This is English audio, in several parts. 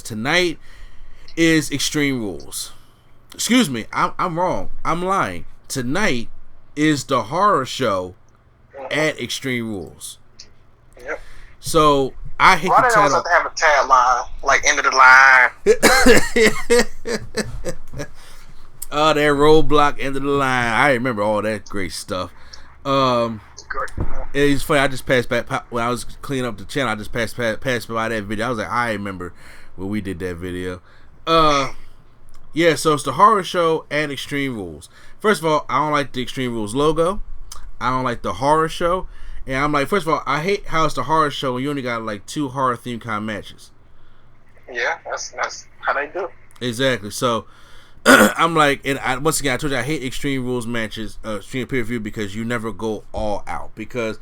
tonight is Extreme Rules. Excuse me, I'm wrong. I'm lying. Tonight is the horror show at Extreme Rules. Yep. So I hate Why the they title. always have to have a tagline like "End of the line"? Oh, that roadblock, end of the line. I remember all that great stuff. It's funny. I just passed back when I was cleaning up the channel. I just passed by that video. I was like, I remember when we did that video. Yeah. So it's the horror show and Extreme Rules. First of all, I don't like the Extreme Rules logo. I don't like the horror show. And I'm like, first of all, I hate how it's the horror show and you only got like 2 horror themed kind of matches. Yeah, that's how they do. Exactly. So I'm like, and once again, I told you I hate Extreme Rules matches, Extreme pay-per-view, because you never go all out. Because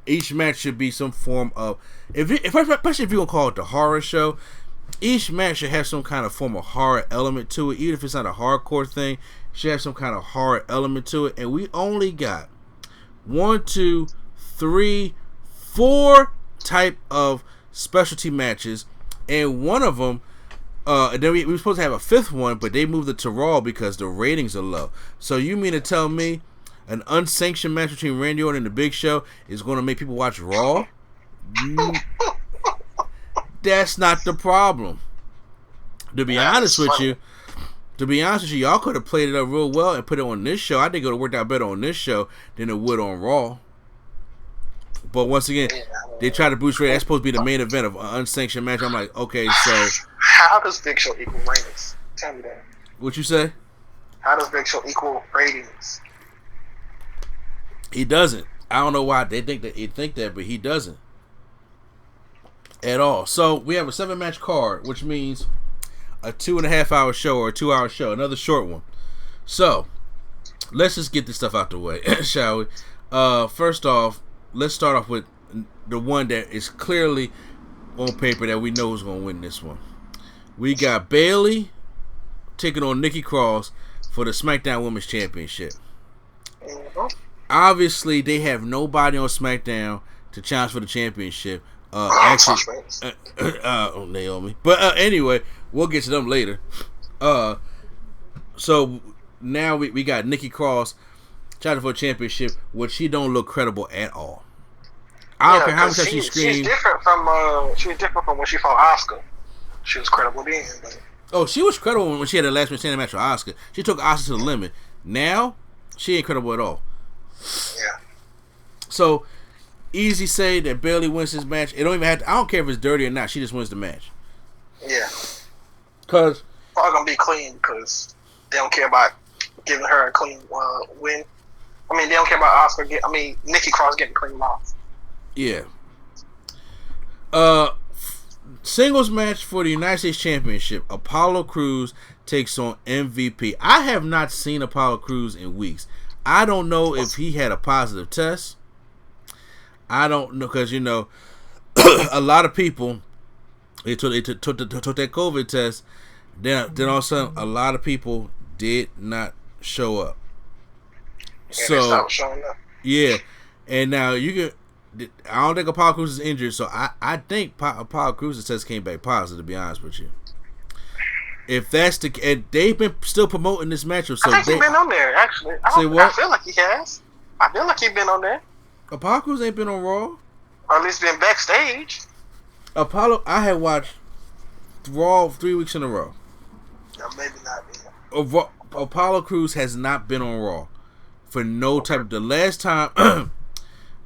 each match should be some form of, especially if you're gonna call it the horror show, each match should have some kind of form of horror element to it. Even if it's not a hardcore thing, it should have some kind of horror element to it. And we only got 1, 2, 3, 4 type of specialty matches, and one of them. And then we were supposed to have a 5th one, but they moved it to Raw because the ratings are low. So you mean to tell me an unsanctioned match between Randy Orton and The Big Show is going to make people watch Raw? That's not the problem. To be honest with you, y'all could have played it up real well and put it on this show. I think it would have worked out better on this show than it would on Raw. But once again, they try to boost ratings. That's supposed to be the main event of an unsanctioned match. I'm like, okay, so how does Big Show equal ratings? Tell me that. What you say? How does Big Show equal ratings? He doesn't. I don't know why they think that, but he doesn't at all. So we have a 7-match card, which means a 2.5 hour show or a 2 hour show, another short one. So let's just get this stuff out the way, shall we? First off, let's start off with the one that is clearly on paper that we know is going to win this one. We got Bayley taking on Nikki Cross for the SmackDown Women's Championship. Obviously, they have nobody on SmackDown to challenge for the championship. Naomi. But anyway, we'll get to them later. So now we got Nikki Cross challenging for a championship, which she don't look credible at all. I don't care how much she screamed. She's different from when she fought Asuka. She was credible then. But... Oh, she was credible when she had a last man standing match with Asuka. She took Asuka to the limit. Now, she ain't credible at all. Yeah. So, easy say that Bayley wins this match. It don't even have to, I don't care if it's dirty or not. She just wins the match. Yeah. Cause probably gonna be clean because they don't care about giving her a clean win. I mean, they don't care about Asuka. Nikki Cross getting clean off. Yeah. Singles match for the United States Championship. Apollo Crews takes on MVP. I have not seen Apollo Crews in weeks. I don't know if he had a positive test. I don't know because a lot of people they took that COVID test. Then all of a sudden, a lot of people did not show up. So yeah, and now you can. I don't think Apollo Crews is injured, so I think Apollo Crews' test came back positive. To be honest with you, if that's the, and they've been still promoting this matchup, so I think he's been on there actually. I feel like he has. I feel like he's been on there. Apollo Crews ain't been on Raw, or at least been backstage. I had watched Raw 3 weeks in a row. No, maybe not. Apollo Crews has not been on Raw for no type of. The last time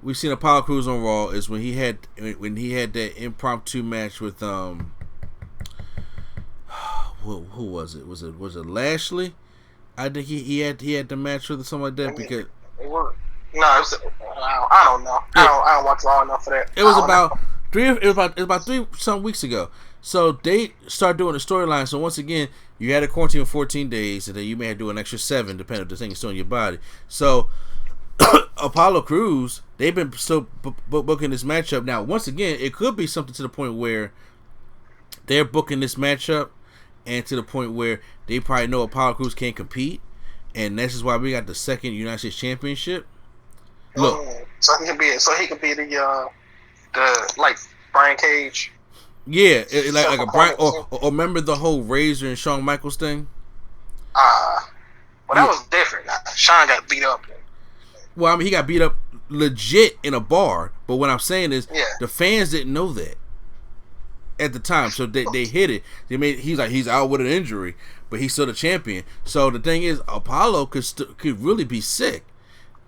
we've seen Apollo Crews on Raw is when he had that impromptu match with who was it? Was it Lashley? I think he had the match with something like that because I don't know. Yeah. I don't watch Raw enough for that. It was about 3 some weeks ago. So they start doing the storyline. So once again, you had a quarantine of 14 days, and then you may have to do an extra 7, depending on the thing is still in your body. So Apollo Crews, they've been still booking this matchup. Now, once again, it could be something to the point where they're booking this matchup, and to the point where they probably know Apollo Crews can't compete, and this is why we got the second United States Championship. Look, so he could be the like Brian Cage. Yeah, like a Brian Self-appointed. or remember the whole Razor and Shawn Michaels thing? Well, that Yeah. was different. Sean got beat up. Well, I mean, he got beat up legit in a bar. But what I'm saying is, Yeah. the fans didn't know that at the time, so they hit it. He's out with an injury, but he's still the champion. So the thing is, Apollo could really be sick,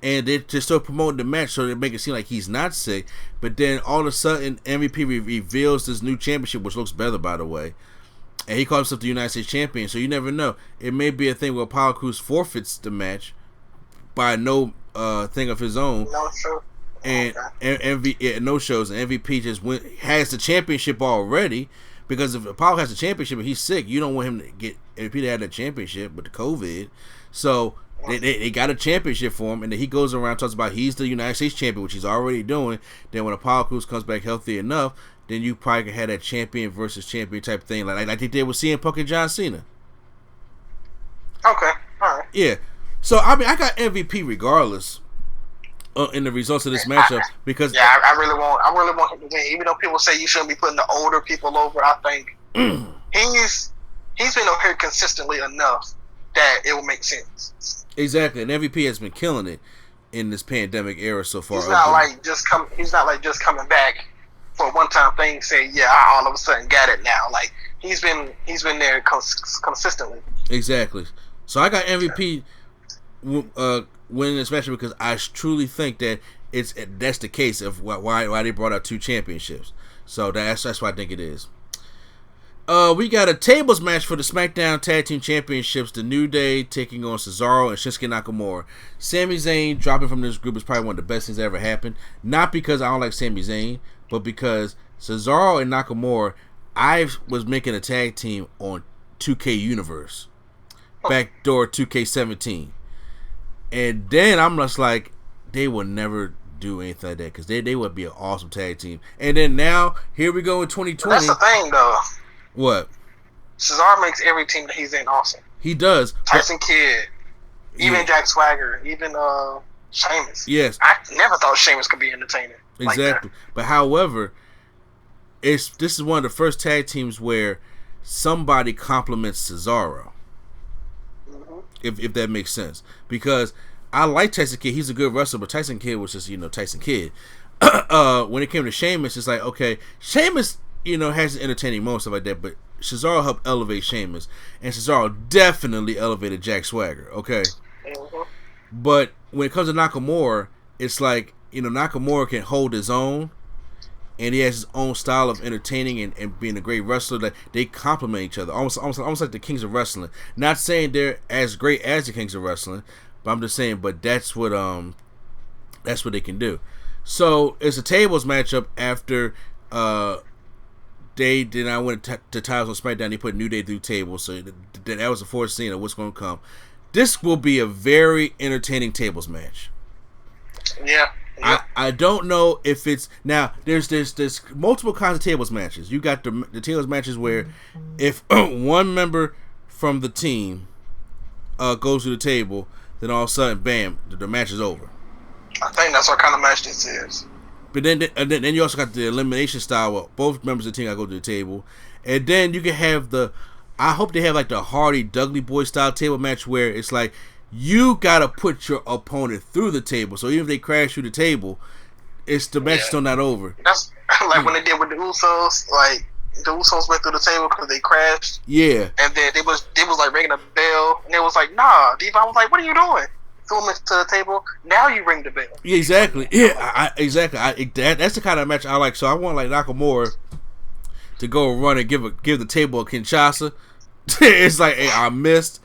and they just still promoting the match so they make it seem like he's not sick. But then all of a sudden, MVP reveals this new championship, which looks better, by the way. And he calls himself the United States champion. So you never know. It may be a thing where Apollo Crews forfeits the match by no thing of his own. No show. And no shows. And MVP just has the championship already. Because if Apollo has the championship and he's sick, you don't want him to get MVP to have that championship with the COVID. So they got a championship for him, and then he goes around and talks about he's the United States champion, which he's already doing. Then when Apollo Crews comes back healthy enough, then you probably can have that champion versus champion type thing, like they did with CM Punk and John Cena. Okay, all right. Yeah. So I mean, I got MVP regardless in the results of this matchup because I really want him to win. Even though people say you shouldn't be putting the older people over, I think he's been over here consistently enough that it will make sense. Exactly, and MVP has been killing it in this pandemic era so far. He's not like just coming back for a one-time thing. Say, yeah, I all of a sudden got it now. Like he's been there consistently. Exactly. So I got MVP winning this match because I truly think that that's the case of why they brought out two championships. So that's why I think it is. We got a tables match for the SmackDown Tag Team Championships. The New Day taking on Cesaro and Shinsuke Nakamura. Sami Zayn dropping from this group is probably one of the best things that ever happened. Not because I don't like Sami Zayn, but because Cesaro and Nakamura, I was making a tag team on 2K Universe. Backdoor 2K17. And then I'm just like, they will never do anything like that because they would be an awesome tag team. And then now, here we go in 2020. That's the thing, though. What? Cesaro makes every team that he's in awesome. He does. Tyson Kidd, even Jack Swagger, even Sheamus. Yes. I never thought Sheamus could be entertaining. Exactly. Like but however, this is one of the first tag teams where somebody compliments Cesaro. Mm-hmm. If that makes sense. Because I like Tyson Kidd. He's a good wrestler, but Tyson Kidd was just, Tyson Kidd. When it came to Sheamus, it's like, okay, Sheamus, has entertaining moments, stuff like that, but Cesaro helped elevate Sheamus, and Cesaro definitely elevated Jack Swagger, okay? Mm-hmm. But when it comes to Nakamura, it's like, Nakamura can hold his own, and he has his own style of entertaining and being a great wrestler that they complement each other, almost like the Kings of Wrestling. Not saying they're as great as the Kings of Wrestling, but I'm just saying, but that's what they can do. So it's a tables matchup after they did not win the titles on SmackDown. They put New Day through tables, so that was the fourth scene of what's going to come. This will be a very entertaining tables match. Yeah. I don't know if it's now. There's multiple kinds of tables matches. You got the tables matches where if one member from the team goes to the table, then all of a sudden, bam, the match is over. I think that's what kind of match this is. But then you also got the elimination style where both members of the team got to go to the table, and then you can have I hope they have like the Hardy Dudley Boy style table match where it's like you gotta put your opponent through the table. So even if they crash through the table, the match is still not over. That's like when they did with the Usos. Like the Usos went through the table because they crashed. Yeah. And then they was like ringing a bell, and they was like, "Nah." Devon was like, "What are you doing?" Threw him into the table. Now you ring the bell. Yeah, exactly. Yeah, exactly. That's the kind of match I like. So I want like Nakamura to go run and give the table a Kinshasa. It's like, hey, I missed,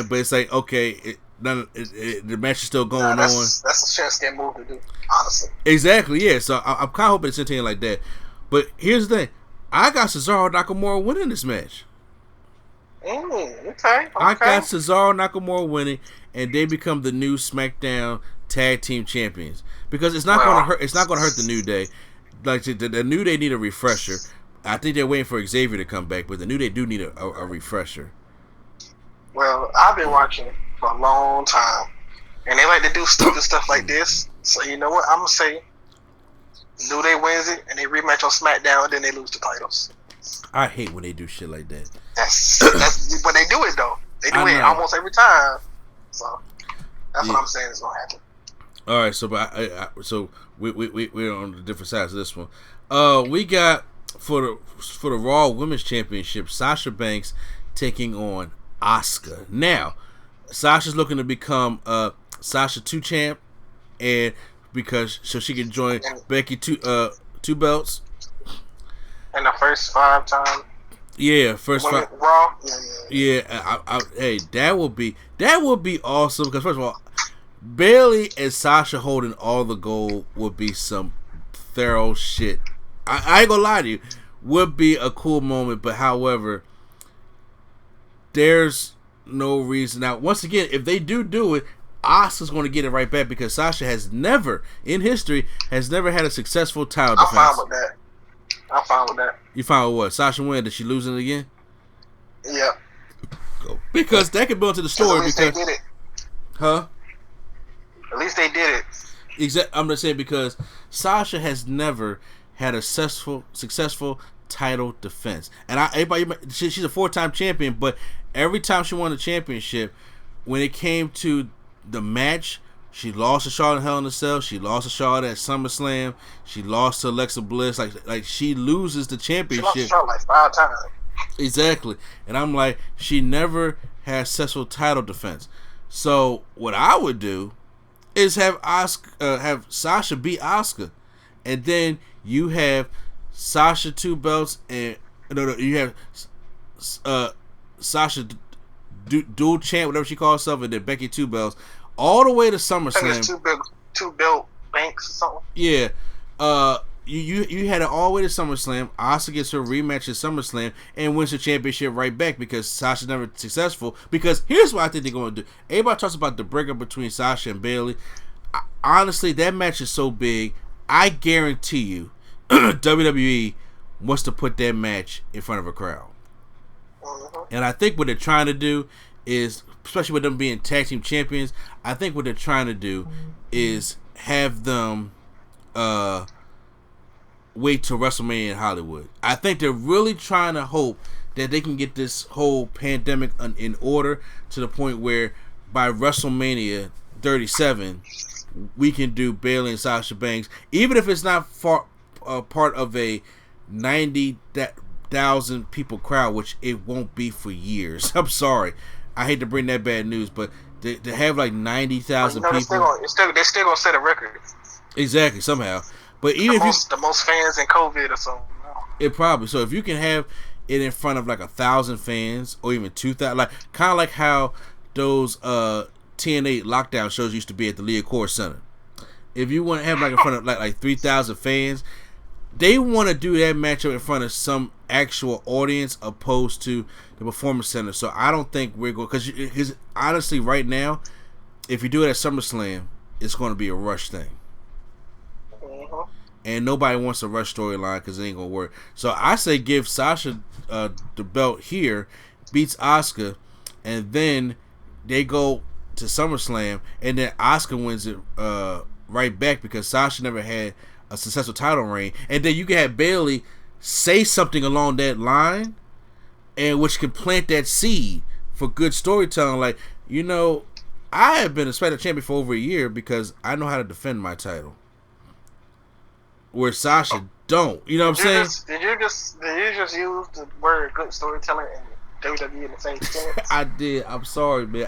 but it's like, okay, the match is still going on. That's a Shinsuke move to do, honestly. Exactly. Yeah. So I'm kind of hoping it's entertaining like that. But here's the thing: I got Cesaro Nakamura winning this match. Okay. I got Cesaro Nakamura winning, and they become the new SmackDown Tag Team Champions because it's not going to hurt. It's not going to hurt the New Day. Like the New Day need a refresher. I think they're waiting for Xavier to come back, but the New Day do need a refresher. Well, I've been watching for a long time, and they like to do stupid stuff like this. So you know what? I'm gonna say New Day wins it, and they rematch on SmackDown, and then they lose the titles. I hate when they do shit like that. That's when they do it though. They do it almost every time. So that's what I'm saying is gonna happen. All right, so so we're on the different sides of this one. We got for the Raw Women's Championship, Sasha Banks taking on Asuka. Now, Sasha's looking to become Sasha 2 champ, and because so she can join Becky 2 belts. And the first 5 times. Yeah, first 5. Raw. Yeah, hey, that would be awesome because first of all, Bayley and Sasha holding all the gold would be some thorough shit. I ain't gonna lie to you, would be a cool moment. But however, there's no reason. Now, once again, if they do it, Asuka's going to get it right back because Sasha has never, in history, had a successful title defense. I'm fine with that. You fine with what? Sasha win? Did she lose it again? Yeah. Because that could build to the story. At least because they did it. Huh? At least they did it. I'm just saying because Sasha has never had a successful title defense, and she's a 4-time champion. But every time she won the championship, when it came to the match, she lost to Charlotte in Hell in a Cell. She lost to Charlotte at SummerSlam. She lost to Alexa Bliss. Like she loses the championship. She lost to Charlotte like 5 times. Exactly, and I'm like, she never had successful title defense. So what I would do is have Sasha beat Asuka, and then you have Sasha 2 belts, and you have Sasha dual champ, whatever she calls herself, and then Becky 2 belts, all the way to SummerSlam. I think it's 2 belt banks or something. Yeah, you had it all the way to SummerSlam. Asuka gets her rematch at SummerSlam and wins the championship right back because Sasha's never successful. Because here's what I think they're going to do. Everybody talks about the breakup between Sasha and Bayley. Honestly, that match is so big. I guarantee you, WWE wants to put that match in front of a crowd. And I think what they're trying to do is, especially with them being tag team champions, I think what they're trying to do is have them wait till WrestleMania in Hollywood. I think they're really trying to hope that they can get this whole pandemic in order to the point where by WrestleMania 37 we can do Bayley and Sasha Banks, even if it's not part of a 90,000 people crowd, which it won't be for years. I'm sorry, I hate to bring that bad news, but to have like 90,000 people, they're still gonna set a record. Exactly, somehow. But even the most fans in COVID or something. It probably. So if you can have it in front of like 1,000 fans or even 2,000, like kind of like how those TNA lockdown shows used to be at the Liacouras Center. If you want to have like in front of like 3,000 fans, they want to do that matchup in front of some actual audience opposed to the Performance Center. So I don't think we're going, because honestly right now, if you do it at SummerSlam, it's going to be a rush thing. And nobody wants a rush storyline because it ain't going to work. So I say give Sasha the belt here, beats Asuka, and then they go to SummerSlam, and then Asuka wins it right back because Sasha never had a successful title reign. And then you can have Bayley say something along that line, and which can plant that seed for good storytelling. Like, I have been a SmackDown champion for over a year because I know how to defend my title, where Sasha don't. You know what I'm saying? Did you just use the word good storytelling and WWE in the same sentence? I did. I'm sorry, man.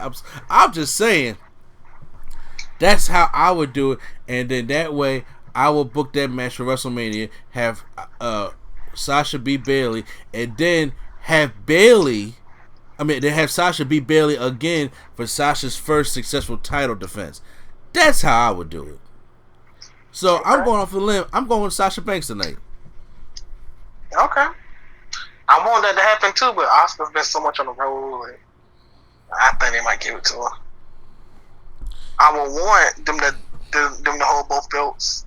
I'm just saying. That's how I would do it, and then that way I will book that match for WrestleMania. Have Sasha beat Bayley, and then have Sasha beat Bayley again for Sasha's first successful title defense. That's how I would do it. So I'm going off the limb. I'm going with Sasha Banks tonight. Okay. I want that to happen too, but Asuka's been so much on the road, and I think they might give it to her. I would want them to hold both belts,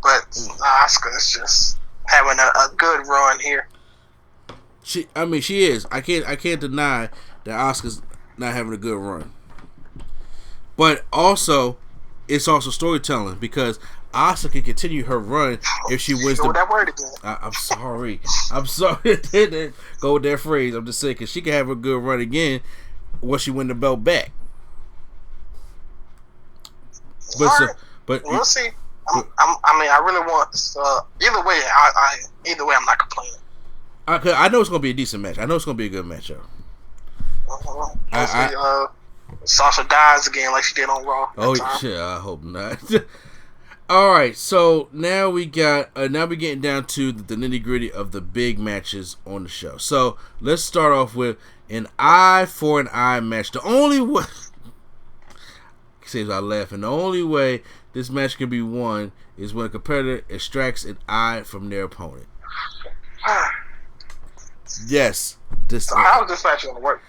but Asuka is just having a good run here. She is. I can't deny that Asuka's not having a good run. But also, it's also storytelling because Asuka can continue her run if she wins the. That word again. I'm sorry. Go with that phrase. I'm just saying because she can have a good run again once she win the belt back. But we'll see. I really want. Either way, I'm not complaining. I know it's gonna be a decent match. I know it's gonna be a good matchup. Sasha dies again like she did on Raw. Oh shit! I hope not. All right, so now we got now we're getting down to the nitty gritty of the big matches on the show. So let's start off with an eye for an eye match. The only way, saves I laughing. The only way this match can be won is when a competitor extracts an eye from their opponent. Yes. So how is this match going to work?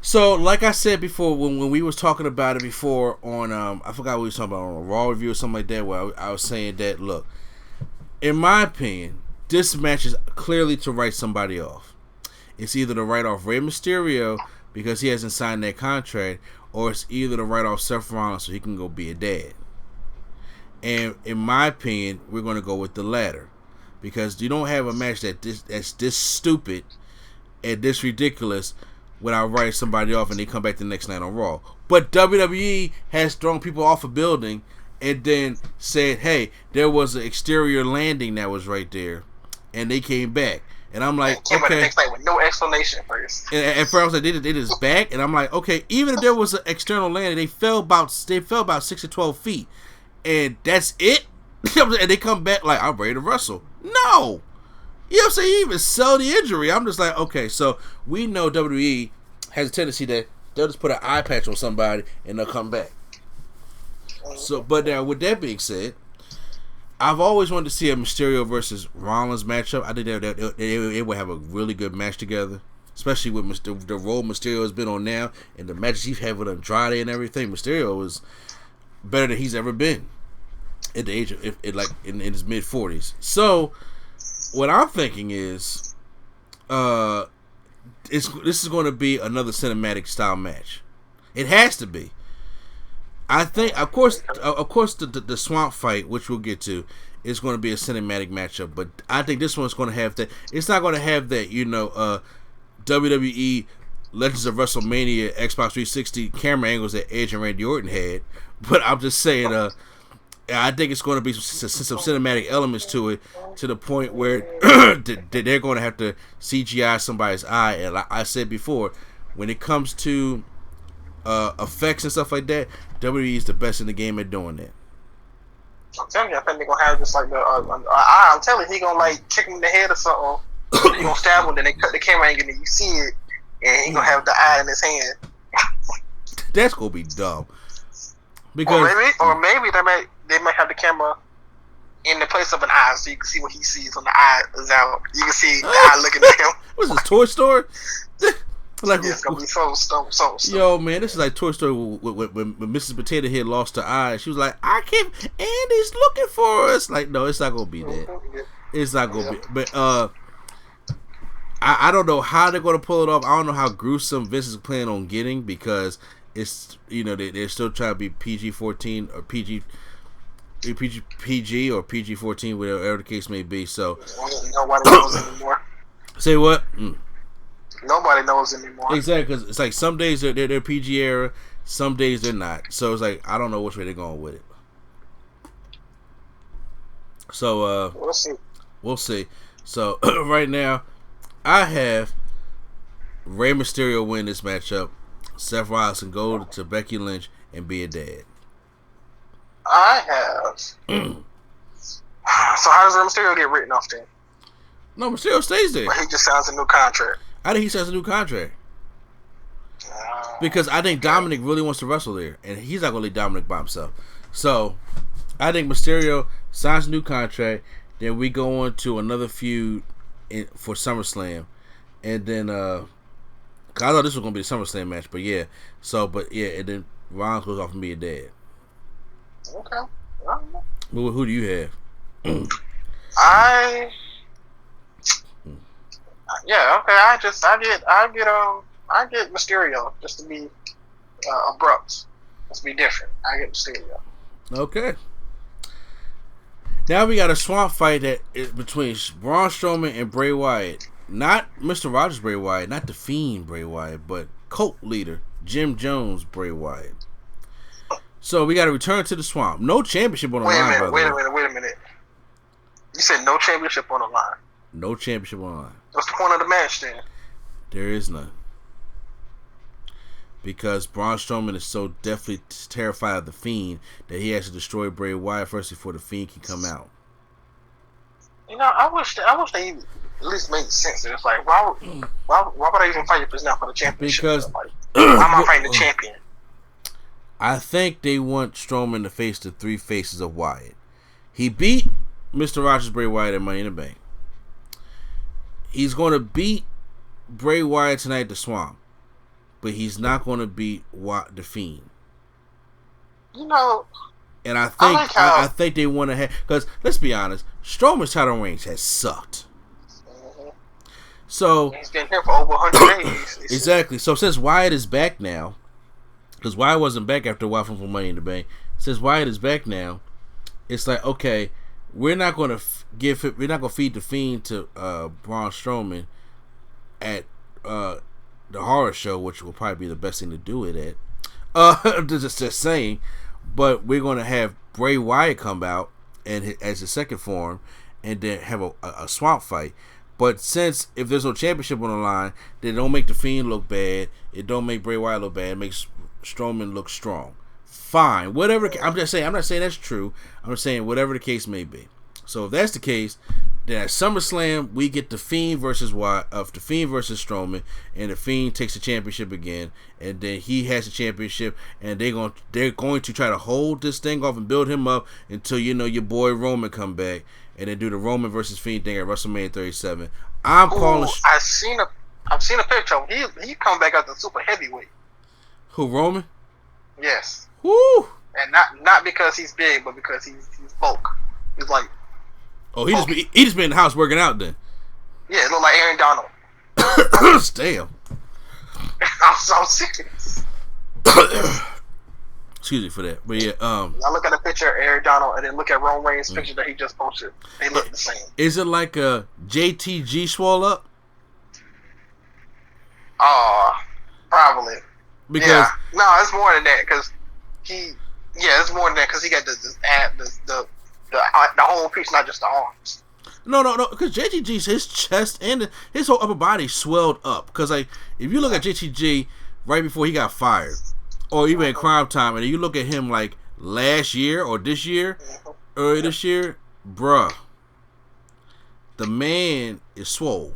So, like I said before, when we was talking about it before on, I forgot what we was talking about, on a Raw review or something like that, where I was saying that, look, in my opinion, this match is clearly to write somebody off. It's either to write off Rey Mysterio because he hasn't signed that contract, or it's either to write off Seth Rollins so he can go be a dad. And in my opinion, we're going to go with the latter. Because you don't have a match that's this stupid and this ridiculous without writing somebody off and they come back the next night on Raw. But WWE has thrown people off a building and then said, hey, there was an exterior landing that was right there. And they came back. And I'm like, came okay. The next night with no explanation first. And at first I was like, they just back. And I'm like, okay, even if there was an external landing, they fell about 6 to 12 feet. And that's it? And they come back like, I'm ready to wrestle. No. You know what I'm saying? You even sell the injury. I'm just like, okay, so we know WWE has a tendency that they'll just put an eye patch on somebody and they'll come back. So, but now with that being said, I've always wanted to see a Mysterio versus Rollins matchup. I think they would have a really good match together, especially with the role Mysterio has been on now and the matches he's had with Andrade and everything. Mysterio is better than he's ever been at the age of in his mid 40s. So what I'm thinking is, this is going to be another cinematic style match. It has to be. I think, of course, the swamp fight, which we'll get to, is going to be a cinematic matchup. But I think this one's going to have that. It's not going to have that, WWE Legends of WrestleMania Xbox 360 camera angles that Edge and Randy Orton had. But I'm just saying, I think it's going to be some cinematic elements to it, to the point where they're going to have to CGI somebody's eye. And like I said before, when it comes to effects and stuff like that, WWE is the best in the game at doing that. I'm telling you, I think they're gonna have just like I'm telling you, he gonna like kick him in the head or something. He gonna stab him, then they cut the camera angle and you see it, and he gonna have the eye in his hand. That's gonna be dumb. Because or maybe they might have the camera in the place of an eye, so you can see what he sees when the eye is out. You can see the eye looking at him. What's this, Toy Story? Like, yeah, it's gonna be so. Yo, man, this is like Toy Story when Mrs. Potato Head lost her eye. She was like, "I can't." Andy's looking for us. Like, no, it's not gonna be that. It's not gonna be. But I don't know how they're gonna pull it off. I don't know how gruesome Vince is planning on getting, because it's they're still trying to be PG-14 or PG or PG-14, whatever the case may be. So nobody knows anymore. Say what? Nobody knows anymore. Exactly, because it's like some days they're PG era, some days they're not. So it's like I don't know which way they're going with it. So we'll see. So right now, I have Rey Mysterio win this matchup. Seth Rollins can go to Becky Lynch and be a dad. I have. So how does Rey Mysterio get written off then? No, Mysterio stays there. But he just signs a new contract. I think he signs a new contract. Because I think Dominic really wants to wrestle there, and he's not going to leave Dominic by himself. So I think Mysterio signs a new contract. Then we go on to another feud for SummerSlam, and then I thought this was going to be a SummerSlam match, but yeah. And then Rollins goes off and be a dad. Okay. Well, who do you have? Yeah, okay. I get Mysterio, just to be abrupt. Let's be different. I get Mysterio. Okay. Now we got a swamp fight that is between Braun Strowman and Bray Wyatt. Not Mr. Rogers Bray Wyatt, not the Fiend Bray Wyatt, but cult leader Jim Jones Bray Wyatt. So we got to return to the swamp. No championship on the line. Wait a minute. You said no championship on the line. No championship on the line. What's the point of the match then? There is none. Because Braun Strowman is so definitely terrified of the Fiend that he has to destroy Bray Wyatt first before the Fiend can come out. You know, I wish they at least made sense. It's like, why would I even fight if it's not for the championship? Because why am I fighting the champion? I think they want Strowman to face the three faces of Wyatt. He beat Mr. Rogers Bray Wyatt at Money in the Bank. He's going to beat Bray Wyatt tonight at the Swamp, but he's not going to beat the Fiend. You know, and I think they want to have, because let's be honest, Strowman's title reigns has sucked. Mm-hmm. So he's been here for over 100 days. Exactly. So since Wyatt is back now, because Wyatt wasn't back after a while from Money in the Bank, since Wyatt is back now, it's like, okay, we're not going to feed the Fiend to Braun Strowman at the horror show, which will probably be the best thing to do it at. Just saying, but we're going to have Bray Wyatt come out and as the second form, and then have a swamp fight. But since if there's no championship on the line, they don't make the Fiend look bad. It don't make Bray Wyatt look bad. It makes Strowman look strong. Fine, whatever. I'm just saying. I'm not saying that's true. I'm just saying whatever the case may be. So if that's the case, then at SummerSlam we get the Fiend versus the Fiend versus Strowman, and the Fiend takes the championship again, and then he has the championship, and they're going to try to hold this thing off and build him up until your boy Roman come back, and then do the Roman versus Fiend thing at WrestleMania 37. I'm calling. I've seen a picture. He come back as the super heavyweight. Who, Roman? Yes. Woo! And not because he's big, but because he's bulk. He's like. Oh, he just been in the house working out then. Yeah, it look like Aaron Donald. Damn. I'm so serious. Excuse me for that, but yeah. I look at a picture of Aaron Donald and then look at Roman Reigns' picture that he just posted. They look the same. Is it like a JTG swole up? Probably. Because no, it's more than that. Because it's more than that. Because he got the whole piece, not just the arms. No. Because JTG's his chest and his whole upper body swelled up. Because like if you look at JTG right before he got fired, or even at Crime Time, and you look at him like last year or this year, early this year, bruh, the man is swole.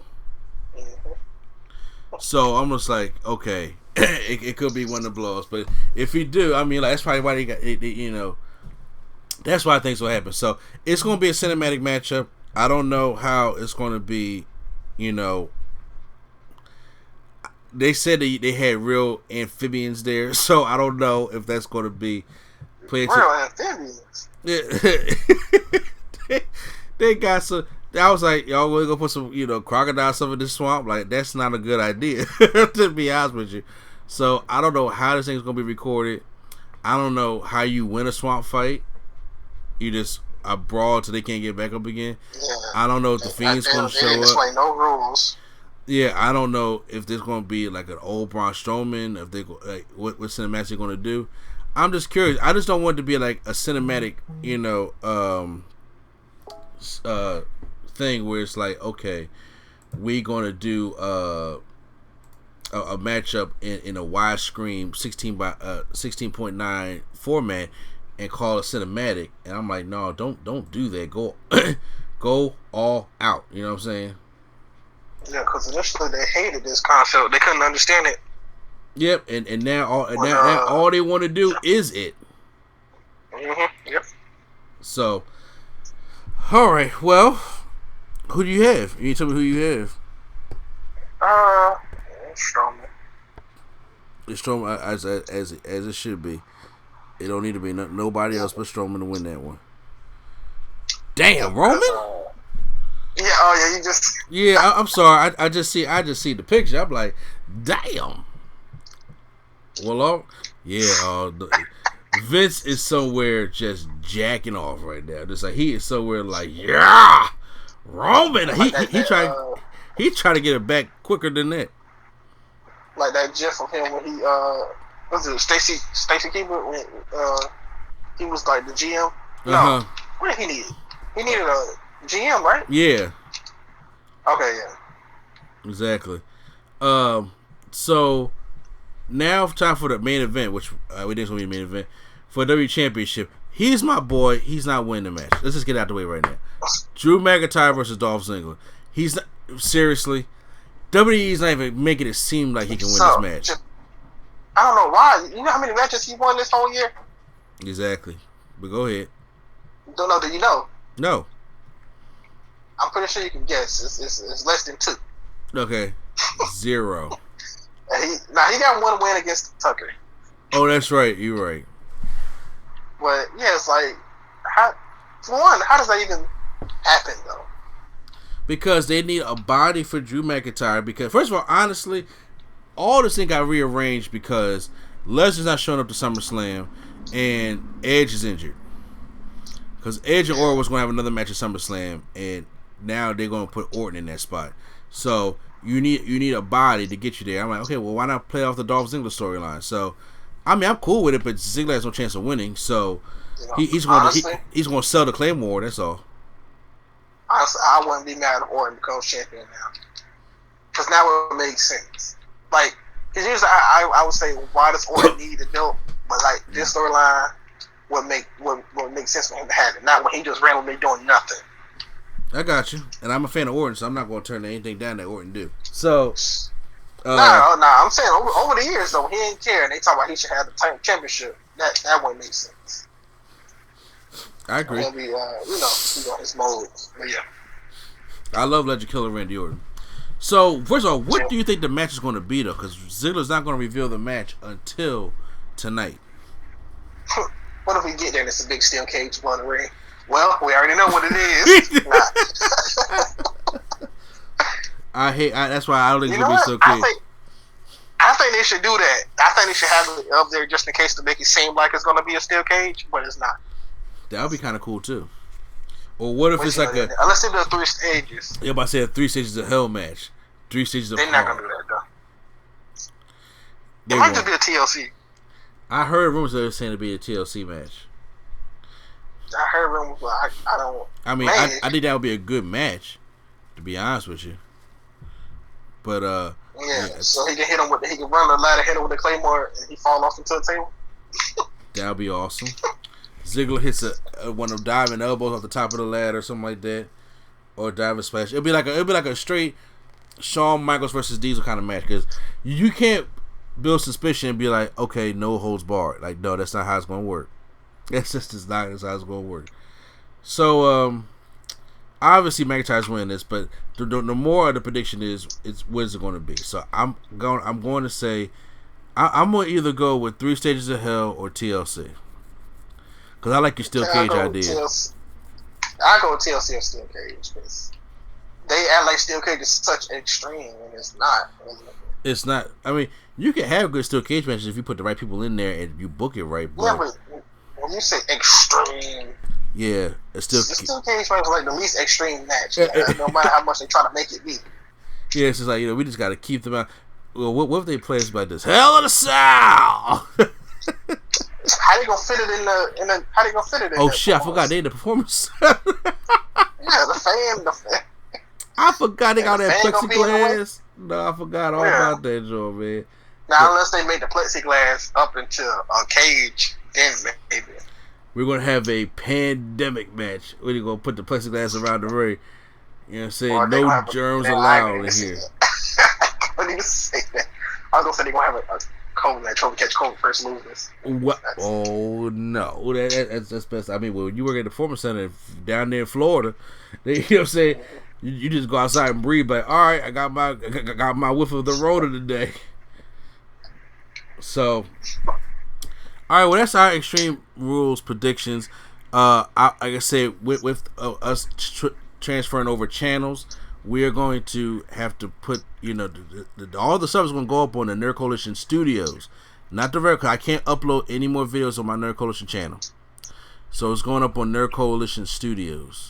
So I'm just like, okay, it could be one of the blows, but if he do, I mean, like that's probably why they got it. That's why I think so happen. So it's going to be a cinematic matchup. I don't know how it's going to be. They said they had real amphibians there, so I don't know if that's going to be real amphibians. Yeah, they got some. I was like, y'all want to go put some, crocodile stuff in this swamp? Like, that's not a good idea, to be honest with you. So I don't know how this thing's going to be recorded. I don't know how you win a swamp fight. You just brawl till they can't get back up again. Yeah. I don't know if the Fiend's going to show up. Explain no rules. Yeah, I don't know if there's going to be like an old Braun Strowman. If they what cinematics they're going to do. I'm just curious. I just don't want it to be like a cinematic, thing where it's like, okay, we're going to do a matchup in a widescreen 16.9 format and call it cinematic, and I'm like, no, don't do that. Go all out. You know what I'm saying? Yeah, because initially they hated this concept. They couldn't understand it. Yep, and now all they want to do is it. Yep. So, all right. Well, who do you have? You tell me who you have. Strowman. It's Strowman as it should be. It don't need to be nobody else but Strowman to win that one. Damn, Roman. Yeah. You just. Yeah, I'm sorry. I just see the picture. I'm like, damn. Well, Vince is somewhere just jacking off right now. Just like he is somewhere like, yeah, Roman. He trying to get it back quicker than that. Like that gif of him when he was it Stacy Keibler when he was like the GM. No, what did he need? He needed a GM, right? Yeah. Okay, yeah. Exactly. So now time for the main event, which we didn't be the main event for WWE Championship. He's my boy. He's not winning the match. Let's just get out the way right now. Drew McIntyre versus Dolph Ziggler. He's not, seriously. WWE's not even making it seem like he can win this match. I don't know why. You know how many matches he won this whole year? Exactly. But go ahead. Don't know. Do you know? No. I'm pretty sure you can guess. It's less than 2. Okay. 0. He got 1 win against Tucker. Oh, that's right. You're right. But yeah, it's like, how does that even happen though? Because they need a body for Drew McIntyre. Because first of all, honestly, all this thing got rearranged because Lesnar's not showing up to SummerSlam and Edge is injured. Because Edge and Orton was going to have another match at SummerSlam, and now they're going to put Orton in that spot. So you need a body to get you there. I'm like, okay, well, why not play off the Dolph Ziggler storyline? So, I mean, I'm cool with it, but Ziggler has no chance of winning. So he's going to sell the Claymore. That's all. Honestly, I wouldn't be mad if Orton becomes champion now, because now it makes sense. Like, because usually I would say, why does Orton need the belt? But like this storyline would make sense for him to have it, not when he just randomly doing nothing. I got you, and I'm a fan of Orton, so I'm not going to turn anything down that Orton do. So, no, I'm saying over the years though, he didn't care, and they talk about he should have the championship. That wouldn't make sense. I agree. He'll be, he's on his mode. But yeah, I love Legend Killer Randy Orton. So, first of all, what do you think the match is going to be though? Because Ziggler's not going to reveal the match until tonight. What if we get there and it's a big steel cage on the ring? Well, we already know what it is. That's why I don't think it's going to be so cage. I think they should do that. I think they should have it up there just in case to make it seem like it's going to be a steel cage, but it's not. That would be kind of cool too. Or what if it's like unless they do 3 stages. Yeah, but I said 3 stages of hell match. 3 stages of They're not going to do that though. It might just be a TLC. I heard rumors that they were saying it'd be a TLC match. I heard rumors, but I don't. I mean, I think that would be a good match, to be honest with you. But yeah. So he can hit him he can run the ladder, hit him with the Claymore, and he fall off into the table. That would be awesome. Ziggler hits one of them diving elbows off the top of the ladder, or something like that, or diving splash. It'd be like a straight Shawn Michaels versus Diesel kind of match, because you can't build suspicion and be like, okay, no holds barred. Like, no, that's not how it's going to work. That's how it's going to work. So, obviously McIntyre's winning this, but the more of the prediction is what is it going to be. So I'm going to say I'm going to either go with 3 Stages of Hell or TLC, because I like your steel cage idea. I go with TLC or steel cage, because they act like steel cage is such extreme, and it's not. It's not. I mean, you can have good steel cage matches if you put the right people in there and you book it right. But, yeah, but when you say extreme, yeah, the steel cage match is like the least extreme match. No matter how much they try to make it be. Yeah, it's just like, we just got to keep them out. Well, what if they play us like this? Hell in a Cell. How they gonna fit it in the? How they gonna fit it in? Oh shit! I forgot they in the performance. Yeah, the fan. I forgot they got that plexiglass. No, I forgot all about that joint, man. Now, unless they make the plexiglass up into a cage, then maybe. We're going to have a pandemic match. We're going to put the plexiglass around the ring. You know what I'm saying? No germs allowed in here. I couldn't even say that. I was going to say they're going to have a COVID match. Trophy catch COVID first losers. What? Oh, no. That's best. I mean, when you work at the Performance Center down there in Florida, you know what I'm saying? You just go outside and breathe, like, all right, I got my whiff of the Rona today. So, all right, well, that's our Extreme Rules predictions. Like I said, with us transferring over channels, we are going to have to put, all the stuff is going to go up on the Nerd Coalition Studios. Not the Red. I can't upload any more videos on my Nerd Coalition channel. So it's going up on Nerd Coalition Studios.